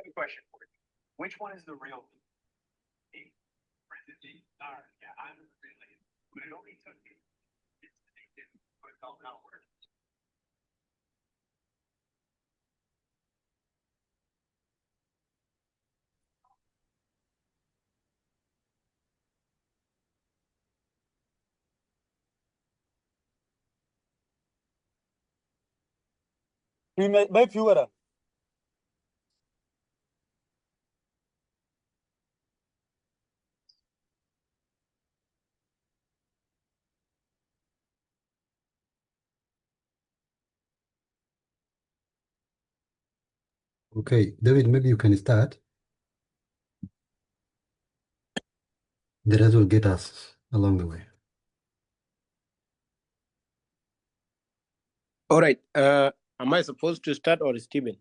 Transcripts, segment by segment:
have a question for you. Which one is the real me? All right, yeah, I'm really, but it only took me but felt outward. By fewer. Okay, David, maybe you can start. The rest will get us along the way. All right. Am I supposed to start or Stephen?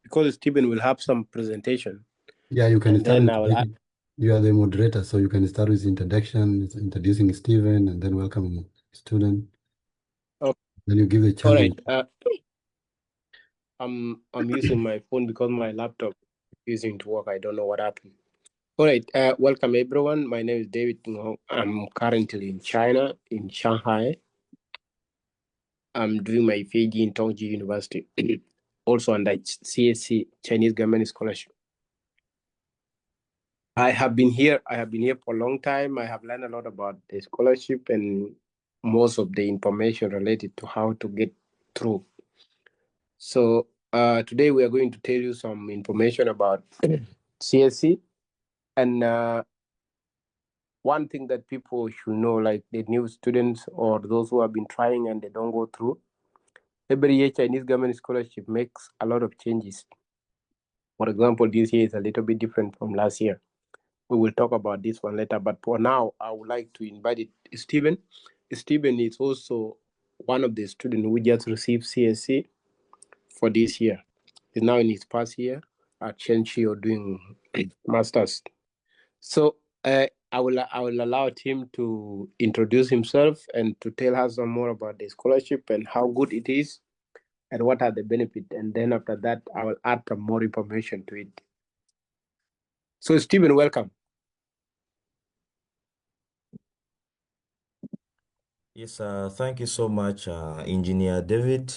Because Stephen will have some presentation. Yeah, you can And start. then I will add. You are the moderator, so you can start with introduction, introducing Stephen, and then welcome student. Okay. Then you give a chance. All right. I'm using my phone because my laptop is using to work. I don't know what happened. All right. Welcome everyone. My name is David Ngo. I'm currently in China, in Shanghai. I'm doing my PhD in Tongji University, also under CSC, Chinese Government Scholarship. I have been here for a long time. I have learned a lot about the scholarship and most of the information related to how to get through. So today we are going to tell you some information about CSC. And one thing that people should know, like the new students or those who have been trying and they don't go through, every year Chinese Government Scholarship makes a lot of changes. For example, this year is a little bit different from last year. We will talk about this one later, but for now, I would like to invite Stephen. Stephen is also one of the students who just received CSC for this year. He's now in his first year at Shenshio doing masters. So I will allow him to introduce himself and to tell us some more about the scholarship and how good it is and what are the benefits. And then after that, I will add some more information to it. So Stephen, welcome. Yes, thank you so much, Engineer David.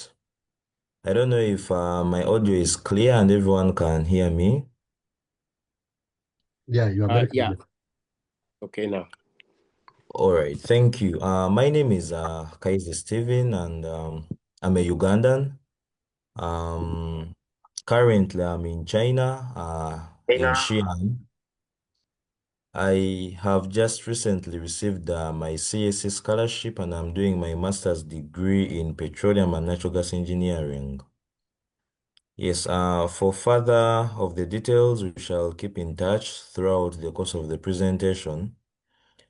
I don't know if my audio is clear and everyone can hear me. Yeah, you are very clear. Yeah. Okay, now. All right, thank you. My name is Kaiser Steven, and I'm a Ugandan. Currently, I'm in China, in Xi'an. I have just recently received my CSC scholarship, and I'm doing my master's degree in petroleum and natural gas engineering. Yes, for further of the details, we shall keep in touch throughout the course of the presentation.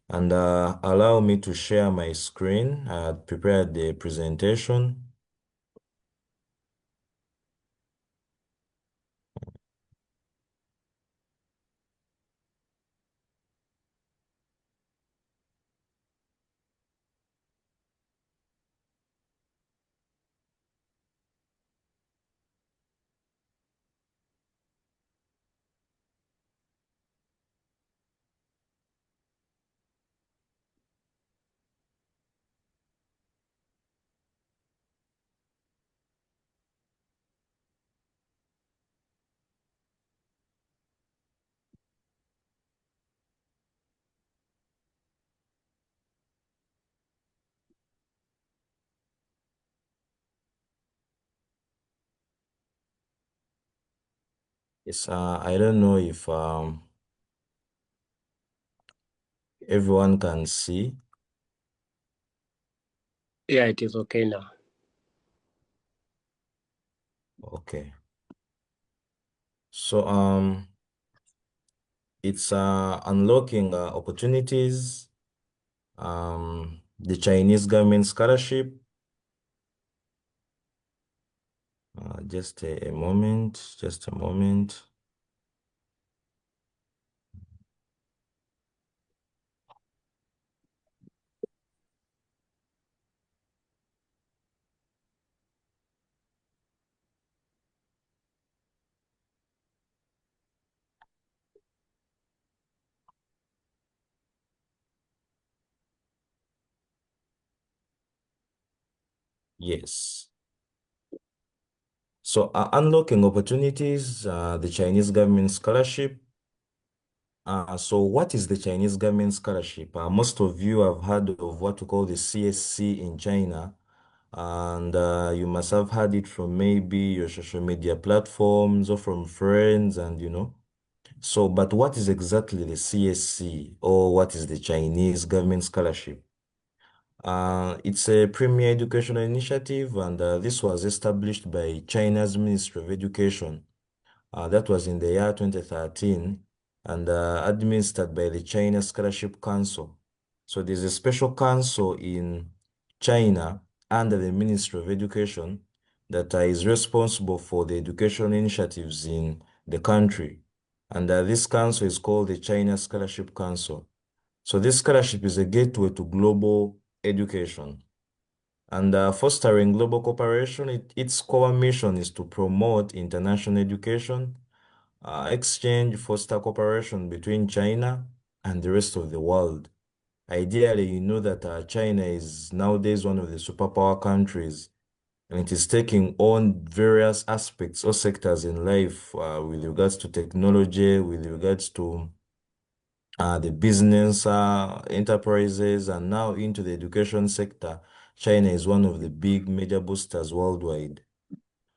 And allow me to share my screen. I had prepared the presentation. Yes, I don't know if everyone can see. Yeah, it is okay now. Okay. So it's unlocking opportunities, the Chinese government scholarship. Just a moment, just a moment. Yes. So unlocking opportunities, the Chinese government scholarship. So what is the Chinese government scholarship? Most of you have heard of what we call the CSC in China, and you must have heard it from maybe your social media platforms or from friends, and So, but what is exactly the CSC, or what is the Chinese government scholarship? It's a premier educational initiative, and this was established by China's Ministry of Education. That was in the year 2013 and administered by the China Scholarship Council. So there's a special council in China under the Ministry of Education that is responsible for the education initiatives in the country. And this council is called the China Scholarship Council. So this scholarship is a gateway to global education. And fostering global cooperation, its core mission is to promote international education, exchange, foster cooperation between China and the rest of the world. Ideally, you know that China is nowadays one of the superpower countries, and it is taking on various aspects or sectors in life with regards to technology, with regards to the business enterprises, and now into the education sector. China is one of the big major boosters worldwide.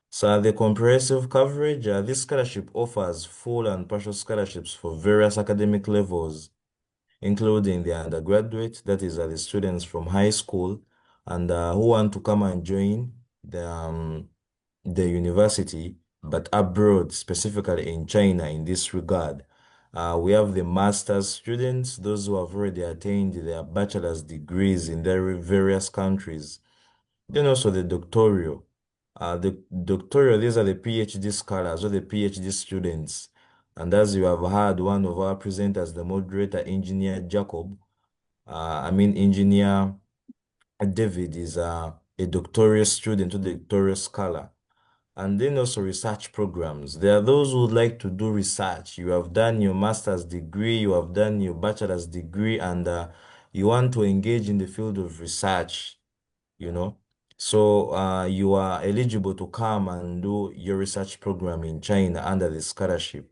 So the comprehensive coverage, this scholarship offers full and partial scholarships for various academic levels, including the undergraduate, that is the students from high school, and who want to come and join the university, but abroad, specifically in China in this regard. We have the master's students, those who have already attained their bachelor's degrees in their various countries. Then also the doctoral. These are the PhD scholars or the PhD students. And as you have heard, one of our presenters, the moderator, Engineer Jacob, Engineer David is a doctoral student or doctoral scholar. And then also research programs. There are those who would like to do research. You have done your master's degree, you have done your bachelor's degree, and you want to engage in the field of research, you know. So you are eligible to come and do your research program in China under the scholarship.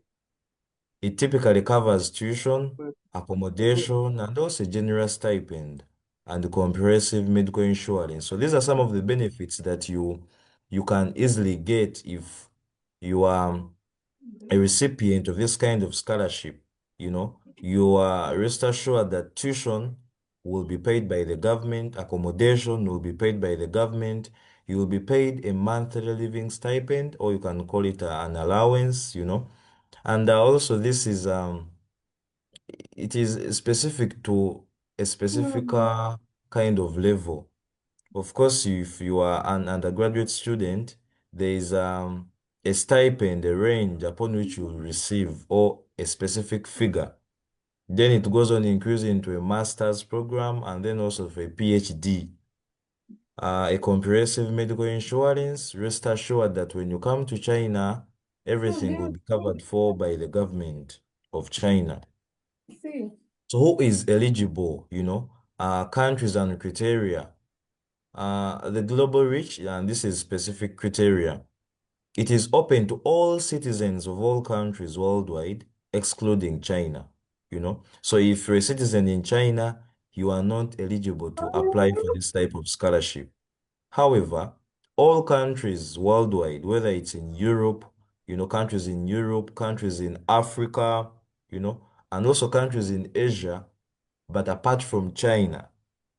It typically covers tuition, accommodation, and also general stipend and comprehensive medical insurance. So these are some of the benefits that you can easily get if you are a recipient of this kind of scholarship. You are rest assured that tuition will be paid by the government, accommodation will be paid by the government, you will be paid a monthly living stipend, or you can call it an allowance. And also this is it is specific to a specific kind of level. Of course, if you are an undergraduate student, there is a stipend, a range upon which you will receive, or a specific figure. Then it goes on increasing to a master's program and then also for a PhD. A comprehensive medical insurance, rest assured that when you come to China, everything will be covered for by the government of China. So who is eligible, countries and criteria. The global reach, and this is specific criteria. It is open to all citizens of all countries worldwide, excluding China, So if you're a citizen in China, you are not eligible to apply for this type of scholarship. However, all countries worldwide, whether it's in Europe, countries in Europe, countries in Africa, and also countries in Asia, but apart from China,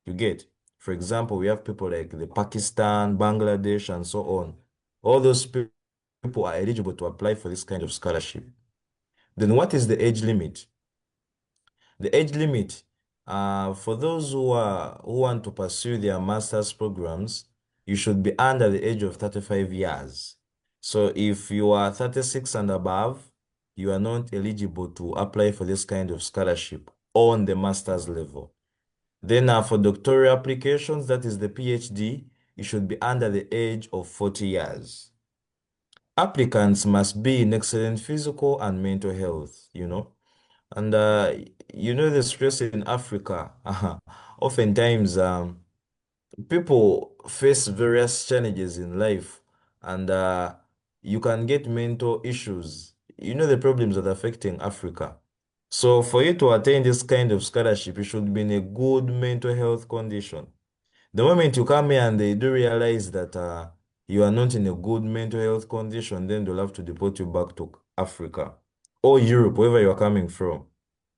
you get, for example, we have people like the Pakistan, Bangladesh, and so on. All those people are eligible to apply for this kind of scholarship. Then what is the age limit? The age limit for those who want to pursue their master's programs, you should be under the age of 35 years. So if you are 36 and above, you are not eligible to apply for this kind of scholarship on the master's level. Then for doctoral applications, that is the PhD, you should be under the age of 40 years. Applicants must be in excellent physical and mental health, And the stress in Africa, oftentimes people face various challenges in life, and you can get mental issues. You know the problems that are affecting Africa. So for you to attain this kind of scholarship, you should be in a good mental health condition. The moment you come here and they do realize that you are not in a good mental health condition, then they'll have to deport you back to Africa or Europe, wherever you are coming from.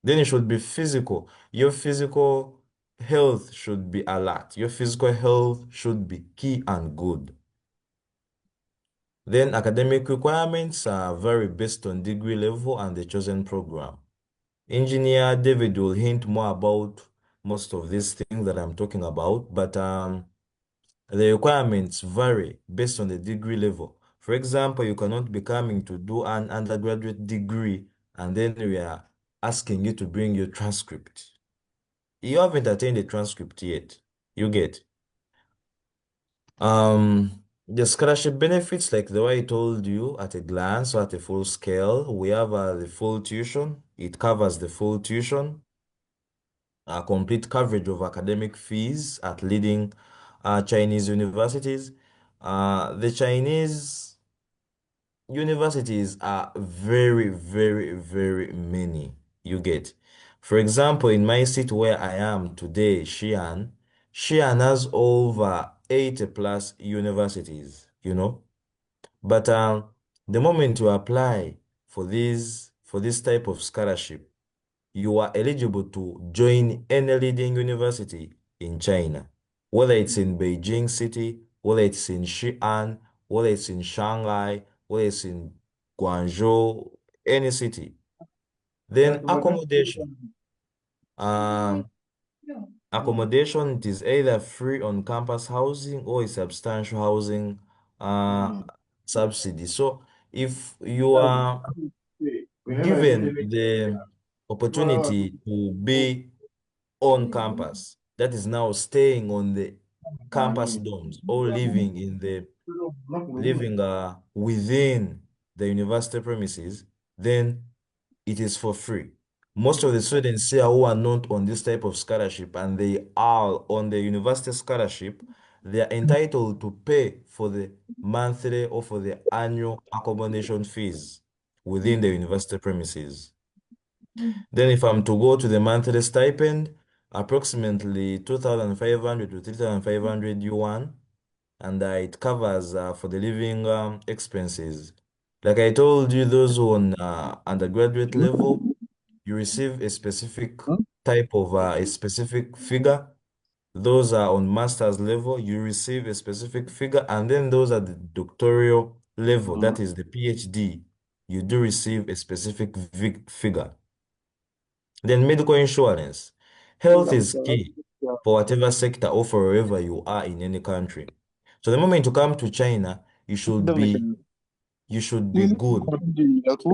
Then it should be physical. Your physical health should be alert. Your physical health should be key and good. Then academic requirements are vary based on degree level and the chosen program. Engineer David will hint more about most of these things that I'm talking about, but the requirements vary based on the degree level. For example, you cannot be coming to do an undergraduate degree and then we are asking you to bring your transcript. You haven't attained the transcript yet. You get. The scholarship benefits, like the way I told you at a glance or at a full scale, we have the full tuition. It covers the full tuition, a complete coverage of academic fees at leading Chinese universities. The Chinese universities are very, very, very many. You get. For example, in my city where I am today, Xi'an has over 80 plus universities, you know. But the moment you apply for this type of scholarship, you are eligible to join any leading university in China, whether it's in Beijing City, whether it's in Xi'an, whether it's in Shanghai, whether it's in Guangzhou, any city. Then um, accommodation, it is either free on-campus housing or a substantial housing uh, subsidy. So if you are given the opportunity to be on campus, that is now staying on the campus dorms or living within the university premises, then it is for free. Most of the students here who are not on this type of scholarship and they are on the university scholarship, they are entitled to pay for the monthly or for the annual accommodation fees within the university premises. Then if I'm to go to the monthly stipend, approximately 2,500 to 3,500 yuan, and it covers for the living expenses. Like I told you, those on undergraduate level, you receive a specific type of a specific figure. Those are on master's level, you receive a specific figure, and then those at the doctoral level, that is the PhD, you do receive a specific figure. Then medical insurance. Health is key for whatever sector or for wherever you are in any country. So the moment you come to China, you should be good.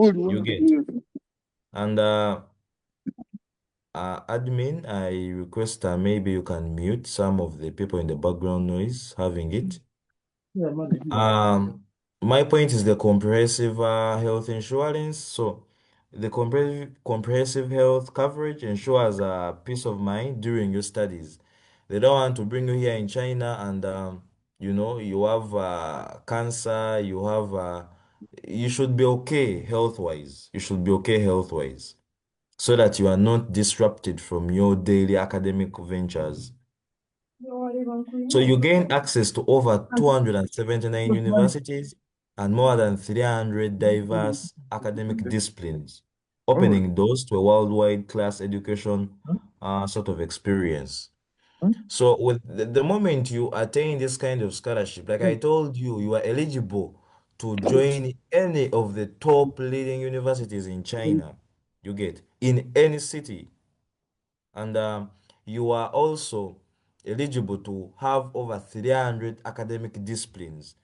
You get. And admin, I request maybe you can mute some of the people in the background noise having it. My point is the comprehensive health insurance. So the comprehensive health coverage ensures peace of mind during your studies. They don't want to bring you here in China and you have cancer, you should be okay health-wise. You should be okay health-wise so that you are not disrupted from your daily academic ventures. So you gain access to over 279 universities and more than 300 diverse academic disciplines, opening doors to a worldwide class education sort of experience. So with the moment you attain this kind of scholarship, like I told you, you are eligible to join any of the top leading universities in China. You get in any city. And you are also eligible to have over 300 academic disciplines,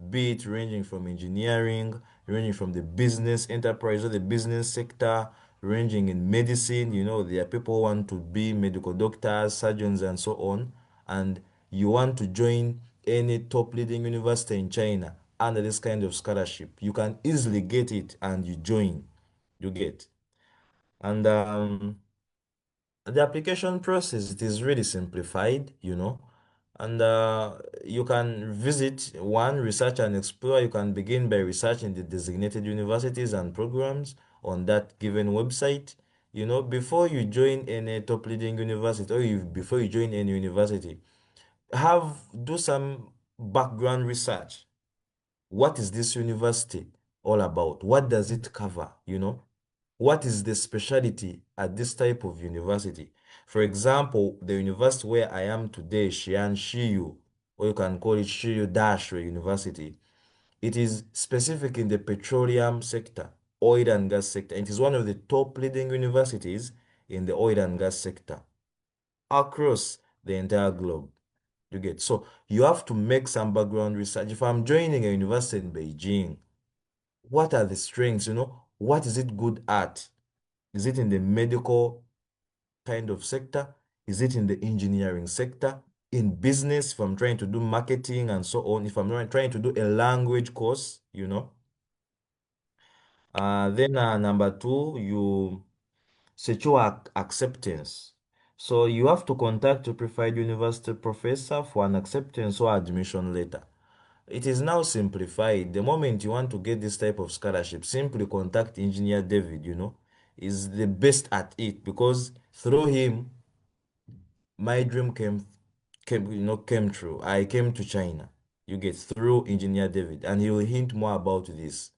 be it ranging from engineering, ranging from the business enterprise or the business sector, ranging in medicine. You know, there are people who want to be medical doctors, surgeons, and so on. And you want to join any top leading university in China under this kind of scholarship, you can easily get it and you join. You get. And the application process, it is really simplified, you know. And you can visit one, research and explore. You can begin by researching the designated universities and programs on that given website. You know, before you join any top leading university, before you join any university, do some background research. What is this university all about? What does it cover? You know, what is the specialty at this type of university? For example, the university where I am today, Xi'an Shiyu, or you can call it Shiyu Dashue University, it is specific in the petroleum sector, oil and gas sector. It is one of the top leading universities in the oil and gas sector across the entire globe. You get, so you have to make some background research. If I'm joining a university in Beijing, what are the strengths? You know, what is it good at? Is it in the medical kind of sector? Is it in the engineering sector? In business, if I'm trying to do marketing and so on, if I'm trying to do a language course, you know. Then number two, you secure acceptance. So you have to contact your preferred university professor for an acceptance or admission letter. It is now simplified. The moment you want to get this type of scholarship, simply contact Engineer David, you know, is the best at it because through him, my dream came true. I came to China. You get through Engineer David, and he will hint more about this.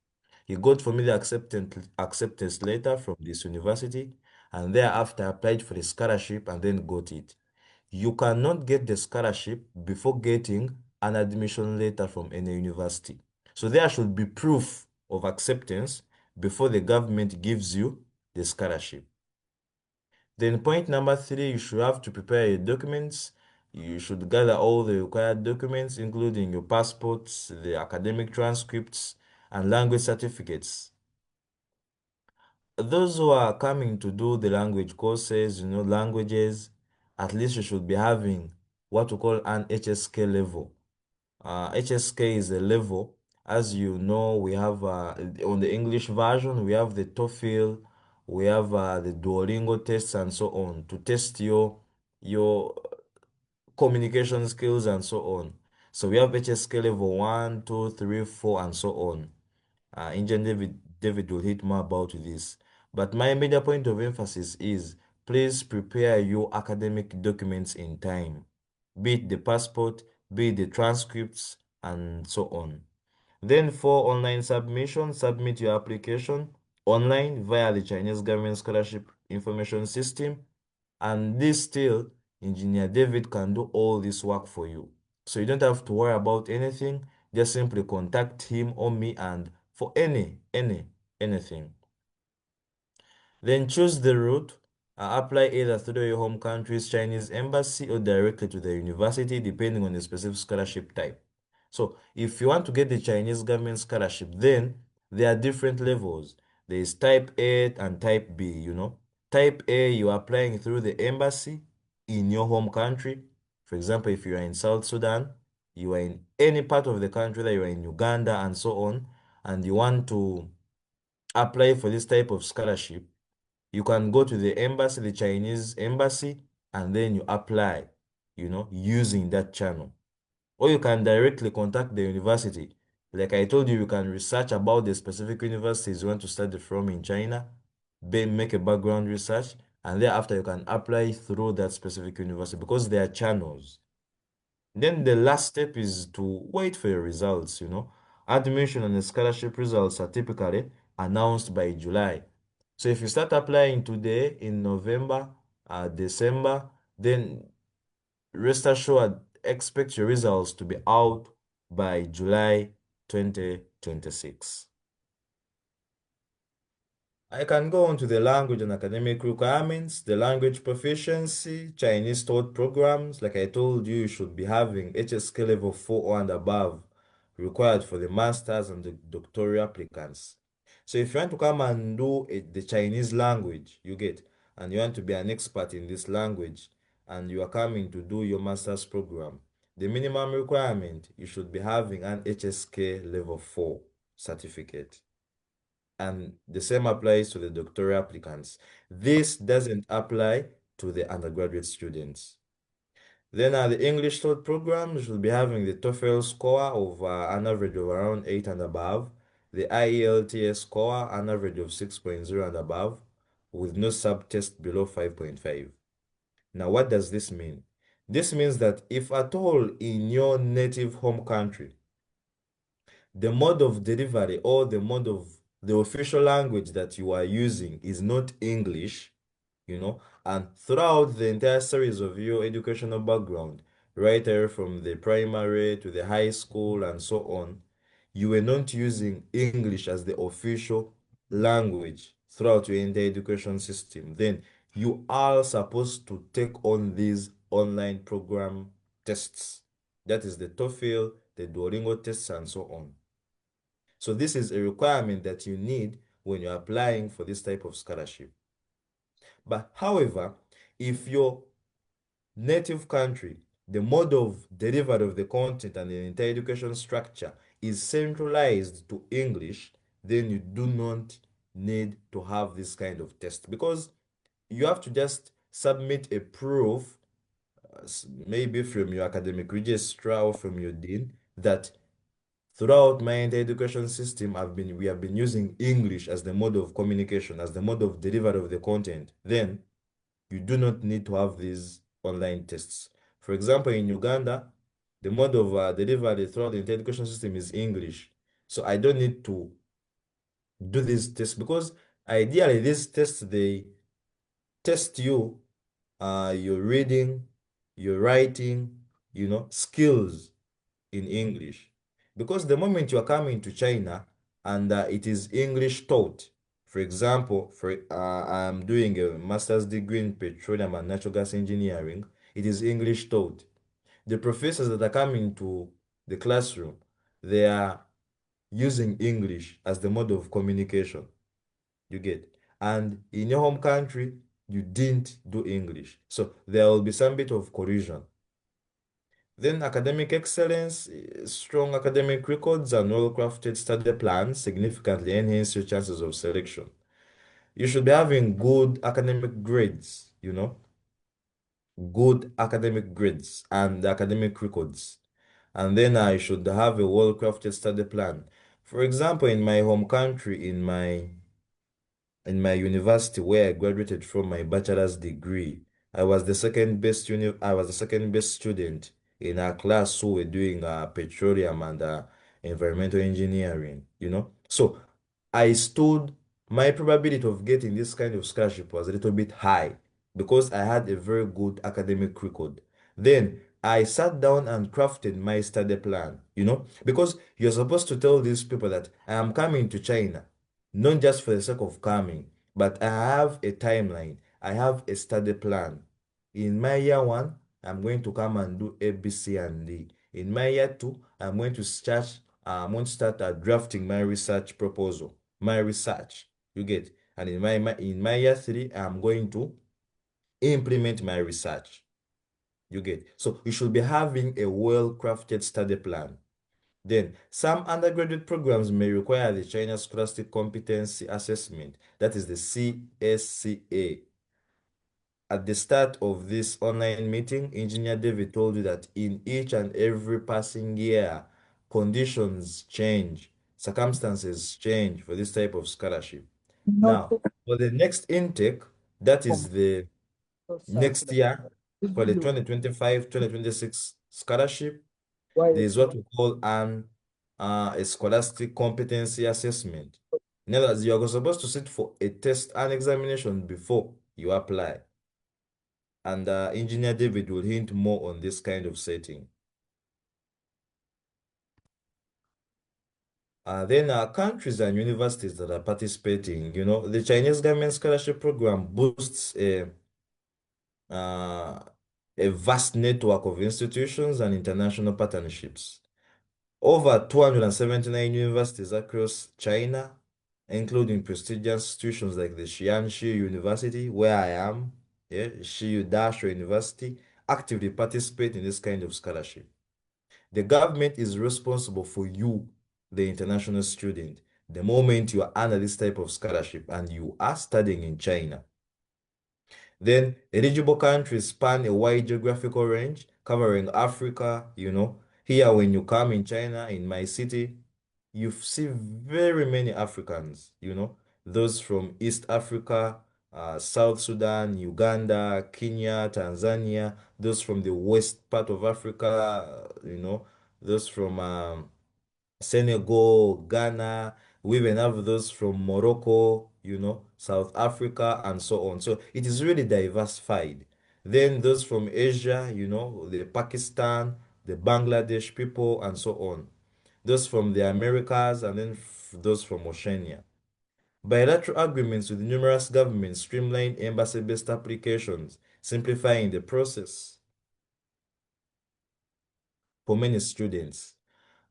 He got for me the acceptance letter from this university, and thereafter applied for the scholarship and then got it. You cannot get the scholarship before getting an admission letter from any university. So there should be proof of acceptance before the government gives you the scholarship. Then point number three, you should have to prepare your documents. You should gather all the required documents, including your passports, the academic transcripts, and language certificates. Those who are coming to do the language courses, you know, languages, at least you should be having what we call an HSK level. HSK is a level, as you know, we have on the English version, we have the TOEFL, we have the Duolingo tests and so on to test your communication skills and so on. So we have HSK level 1, 2, 3, 4, and so on. Engineer David will hit more about this. But my major point of emphasis is please prepare your academic documents in time, be it the passport, be it the transcripts, and so on. Then for online submission, submit your application online via the Chinese government scholarship information system. And this still, Engineer David can do all this work for you. So you don't have to worry about anything. Just simply contact him or me and for anything. Then choose the route. Apply either through your home country's Chinese embassy or directly to the university, depending on the specific scholarship type. So if you want to get the Chinese government scholarship, then there are different levels. There is type A and type B, you know. Type A, you are applying through the embassy in your home country. For example, if you are in South Sudan, you are in any part of the country, that you are in Uganda and so on, and you want to apply for this type of scholarship, you can go to the embassy, the Chinese embassy, and then you apply, you know, using that channel. Or you can directly contact the university. Like I told you, you can research about the specific universities you want to study from in China, make a background research, and thereafter you can apply through that specific university because there are channels. Then the last step is to wait for your results, you know. Admission and the scholarship results are typically announced by July. So if you start applying today in November, December, then rest assured, expect your results to be out by July 2026. I can go on to the language and academic requirements, the language proficiency, Chinese taught programs. Like I told you, you should be having HSK level 4 and above required for the masters and the doctoral applicants. So if you want to come and do the Chinese language, you get, and you want to be an expert in this language, and you are coming to do your master's program, the minimum requirement, you should be having an HSK level 4 certificate. And the same applies to the doctoral applicants. This doesn't apply to the undergraduate students. Then the English third program should be having the TOEFL score of an average of around 8 and above, the IELTS score an average of 6.0 and above, with no subtest below 5.5. Now, what does this mean? This means that if at all in your native home country, the mode of delivery or the mode of the official language that you are using is not English, and throughout the entire series of your educational background, right there from the primary to the high school and so on, you were not using English as the official language throughout your entire education system, then you are supposed to take on these online program tests. That is the TOEFL, the Duolingo tests, and so on. So this is a requirement that you need when you're applying for this type of scholarship. But however, if your native country, the mode of delivery of the content and the entire education structure is centralized to English, then you do not need to have this kind of test, because you have to just submit a proof, maybe from your academic registrar or from your dean, that throughout my entire education system, we have been using English as the mode of communication, as the mode of delivery of the content. Then you do not need to have these online tests. For example, in Uganda, the mode of delivery throughout the entire education system is English. So I don't need to do these tests, because ideally these tests, they test you, your reading, your writing, skills in English. Because the moment you are coming to China and it is English taught, for example, I'm doing a master's degree in petroleum and natural gas engineering, it is English taught. The professors that are coming to the classroom, they are using English as the mode of communication. You get? And in your home country, you didn't do English. So there will be some bit of collision. Then academic excellence, strong academic records and well-crafted study plans significantly enhance your chances of selection. You should be having good academic grades, good academic grades and academic records. And then I should have a well-crafted study plan. For example, in my home country, in my university where I graduated from my bachelor's degree, I was the second best student in our class who were doing petroleum and environmental engineering, So my probability of getting this kind of scholarship was a little bit high because I had a very good academic record. Then I sat down and crafted my study plan, because you're supposed to tell these people that I am coming to China, not just for the sake of coming, but I have a timeline. I have a study plan. In my year one, I'm going to come and do A, B, C, and D. In my year two, I'm going to start drafting my research proposal, my research. You get? And in my year three, I'm going to implement my research. You get? So you should be having a well-crafted study plan. Then, some undergraduate programs may require the China Scholastic Competency Assessment, that is the CSCA. At the start of this online meeting, Engineer David told you that in each and every passing year, conditions change, circumstances change for this type of scholarship. Now, for the next intake, that is the next year, for the 2025-2026 scholarship, there is what we call a scholastic competency assessment. In other words, you are supposed to sit for a test and examination before you apply. And Engineer David will hint more on this kind of setting. Then countries and universities that are participating, the Chinese government scholarship program boosts a vast network of institutions and international partnerships. Over 279 universities across China, including prestigious institutions like the Xianxi University, where I am, Xiyu Dasho University, actively participate in this kind of scholarship. The government is responsible for you, the international student, the moment you are under this type of scholarship and you are studying in China. Then eligible countries span a wide geographical range, covering Africa, Here, when you come in China, in my city, you see very many Africans, those from East Africa, South Sudan, Uganda, Kenya, Tanzania, those from the west part of Africa, those from Senegal, Ghana. We even have those from Morocco, South Africa, and so on. So it is really diversified. Then those from Asia, the Pakistan, the Bangladesh people, and so on. Those from the Americas, and then those from Oceania. Bilateral agreements with numerous governments streamline embassy-based applications, simplifying the process for many students.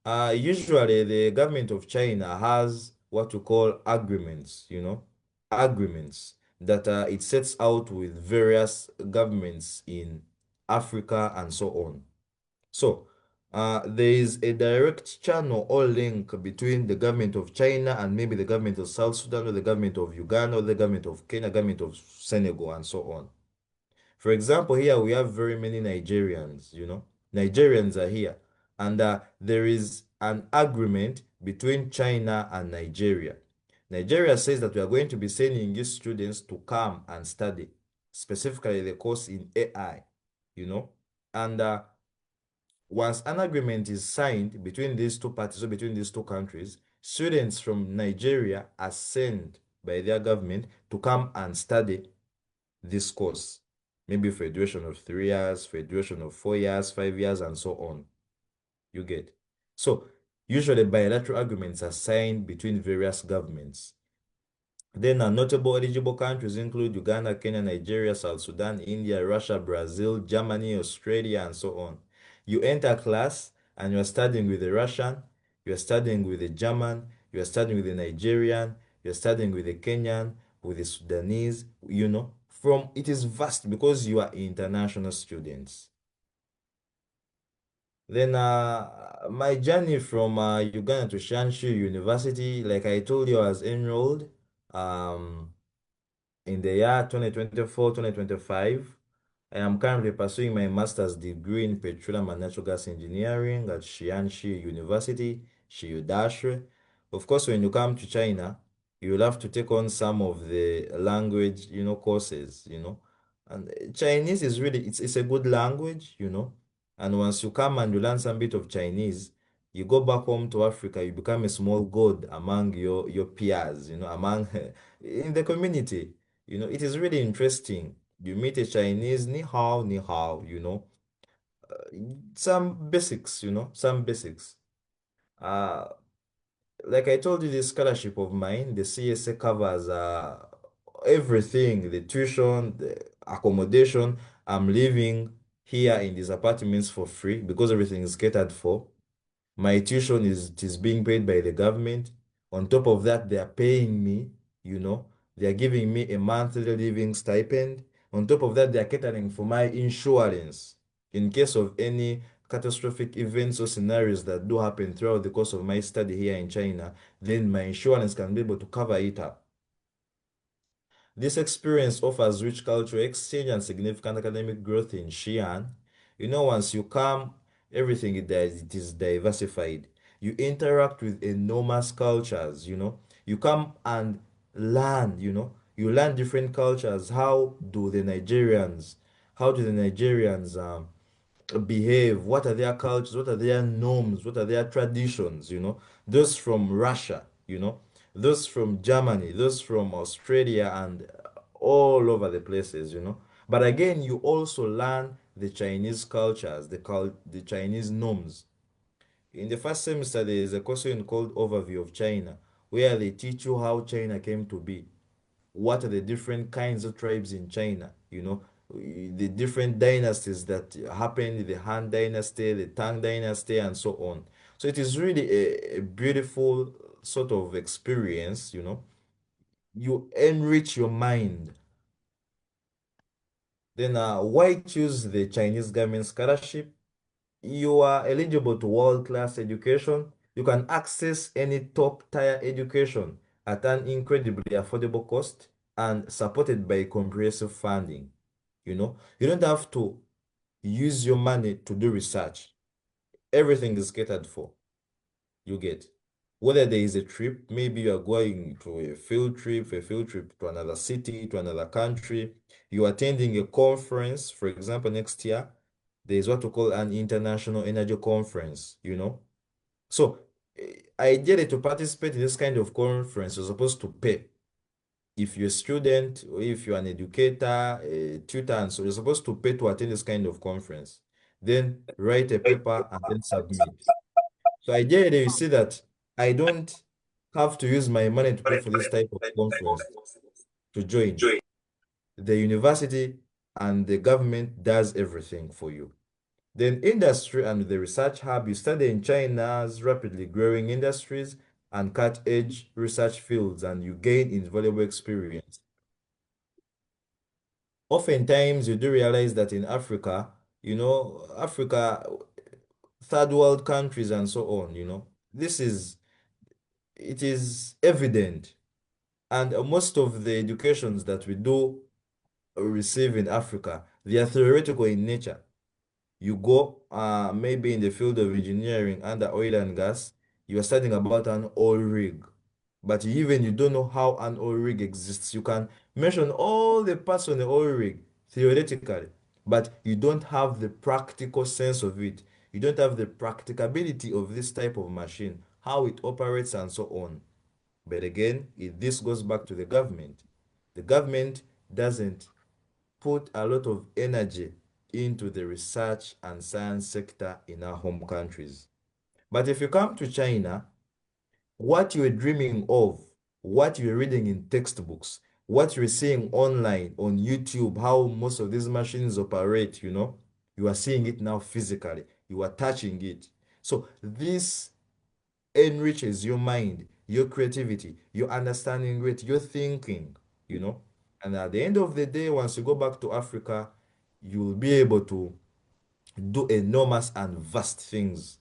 Usually the government of China has what we call agreements, agreements that it sets out with various governments in Africa and so on. So, there is a direct channel or link between the government of China and maybe the government of South Sudan or the government of Uganda or the government of Kenya, government of Senegal, and so on. For example, here we have very many Nigerians, Nigerians are here. And there is an agreement between China and Nigeria. Nigeria says that we are going to be sending these students to come and study, specifically the course in AI, And once an agreement is signed between these two parties or between these two countries, students from Nigeria are sent by their government to come and study this course, maybe for a duration of 3 years, for a duration of 4 years, 5 years, and so on. You get. So usually bilateral agreements are signed between various governments. Then notable eligible countries include Uganda, Kenya, Nigeria, South Sudan, India, Russia, Brazil, Germany, Australia, and so on. You enter class and you're studying with the Russian, you're studying with the German, you're studying with the Nigerian, you're studying with the Kenyan, with the Sudanese, it is vast because you are international students. Then my journey from Uganda to Shanshu University, like I told you, I was enrolled in the year 2024-2025. I am currently pursuing my master's degree in petroleum and natural gas engineering at Xianxi University, Shiyudashwe. Of course, when you come to China, you will have to take on some of the language, courses, And Chinese is really, it's a good language, And once you come and you learn some bit of Chinese, you go back home to Africa, you become a small god among your peers, among in the community. It is really interesting. You meet a Chinese, ni hao, some basics, some basics. Uh, like I told you, the scholarship of mine, the CSA covers everything, the tuition, the accommodation. I'm living here in these apartments for free because everything is catered for. My tuition is being paid by the government. On top of that, they are paying me, they are giving me a monthly living stipend. On top of that, they are catering for my insurance in case of any catastrophic events or scenarios that do happen throughout the course of my study here in China. Then my insurance can be able to cover it up. This experience offers rich cultural exchange and significant academic growth in Xi'an. Once you come, everything it is diversified. You interact with enormous cultures, You come and learn, You learn different cultures. How do the Nigerians behave? What are their cultures? What are their norms? What are their traditions? Those from Russia, those from Germany, those from Australia, and all over the places, But again, you also learn the Chinese cultures, the Chinese norms. In the first semester, there is a course called Overview of China, where they teach you how China came to be. What are the different kinds of tribes in China, the different dynasties that happened, the Han Dynasty, the Tang Dynasty, and so on. So it is really a beautiful sort of experience, You enrich your mind. Then why choose the Chinese government scholarship? You are eligible to world-class education. You can access any top-tier education at an incredibly affordable cost and supported by comprehensive funding. You know, you don't have to use your money to do research. Everything is catered for. You get. Whether there is a trip, maybe you are going to a field trip to another city, to another country. You are attending a conference, for example, next year, there is what we call an international energy conference, you know. So ideally to participate in this kind of conference, you're supposed to pay. If you're a student or if you're an educator, a tutor, and so you're supposed to pay to attend this kind of conference. Then write a paper and then submit. So ideally, you see that I don't have to use my money to pay for this type of conference to join. The university and the government does everything for you. Then industry and the research hub, you study in China's rapidly growing industries and cutting-edge research fields, and you gain invaluable experience. Oftentimes, you do realize that in Africa, you know, Africa, third world countries and so on, you know, it is evident. And most of the educations that we do receive in Africa, they are theoretical in nature. You go maybe in the field of engineering under oil and gas, you are studying about an oil rig. But even you don't know how an oil rig exists. You can mention all the parts on the oil rig theoretically, but you don't have the practical sense of it. You don't have the practicability of this type of machine, how it operates and so on. But again, this goes back to the government. The government doesn't put a lot of energy into the research and science sector in our home countries. But if you come to China, what you're dreaming of, what you're reading in textbooks, what you're seeing online on YouTube, how most of these machines operate, you know, you are seeing it now physically. You are touching it. So this enriches your mind, your creativity, your understanding rate, your thinking, you know. And at the end of the day, once you go back to Africa, you will be able to do enormous and vast things